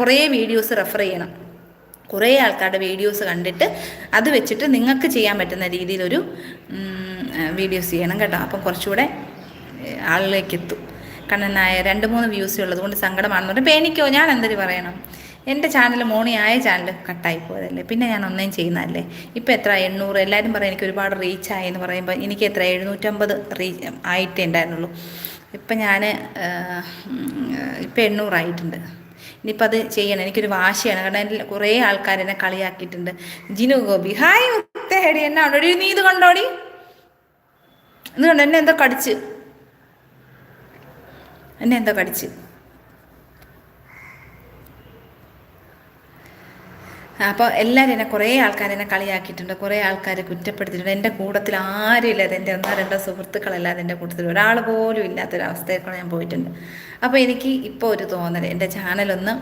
കുറേ videos refer ചെയ്യണം. കുറേ ആൾക്കാരുടെ വീഡിയോസ് കണ്ടിട്ട് അത് വെച്ചിട്ട് നിങ്ങൾക്ക് ചെയ്യാൻ പറ്റുന്ന രീതിയിലൊരു വീഡിയോസ് ചെയ്യണം കേട്ടോ. അപ്പം കുറച്ചുകൂടെ ആളിലേക്ക് എത്തും. കണ്ണനായ 2-3 വ്യൂസ് ഉള്ളത് കൊണ്ട് സങ്കടമാണെന്ന് പറഞ്ഞു. ഇപ്പോൾ എനിക്കോ, ഞാൻ എന്തൊരു പറയണം, എൻ്റെ ചാനൽ മോണിയായ ചാനൽ കട്ടായി പോയതല്ലേ, പിന്നെ ഞാൻ ഒന്നേം ചെയ്യുന്നതല്ലേ. ഇപ്പോൾ എത്ര 800, എല്ലാവരും പറയും എനിക്ക് ഒരുപാട് റീച്ചായി എന്ന് പറയുമ്പോൾ എനിക്ക് എത്ര 750 റീച്ച് ആയിട്ടേ ഉണ്ടായിരുന്നുള്ളൂ. ഇപ്പം ഞാൻ ഇപ്പം 800 ആയിട്ടുണ്ട്. ഇനിയിപ്പോൾ അത് ചെയ്യണം, എനിക്കൊരു വാശിയാണ്. കാരണം കുറേ ആൾക്കാരെന്നെ കളിയാക്കിയിട്ടുണ്ട്. ജിനു ഗോപി ഹായ് മുത്തേടി, എന്നാ ഉണ്ടോടി നീ ഇത് കണ്ടോടി, ഇത് കണ്ടോ എന്നെ എന്തോ കടിച്ച്, അപ്പോൾ എല്ലാവരും എന്നെ കുറേ ആൾക്കാരെന്നെ കളിയാക്കിയിട്ടുണ്ട്, കുറേ ആൾക്കാരെ കുറ്റപ്പെടുത്തിയിട്ടുണ്ട്. എൻ്റെ കൂട്ടത്തിൽ ആരും ഇല്ലാതെ, എൻ്റെ 1-2 സുഹൃത്തുക്കളല്ലാതെ എൻ്റെ കൂട്ടത്തിൽ ഒരാൾ പോലും ഇല്ലാത്തൊരവസ്ഥയൊക്കെ ഞാൻ പോയിട്ടുണ്ട്. അപ്പോൾ എനിക്ക് ഇപ്പോൾ ഒരു തോന്നൽ, എൻ്റെ ചാനലൊന്ന്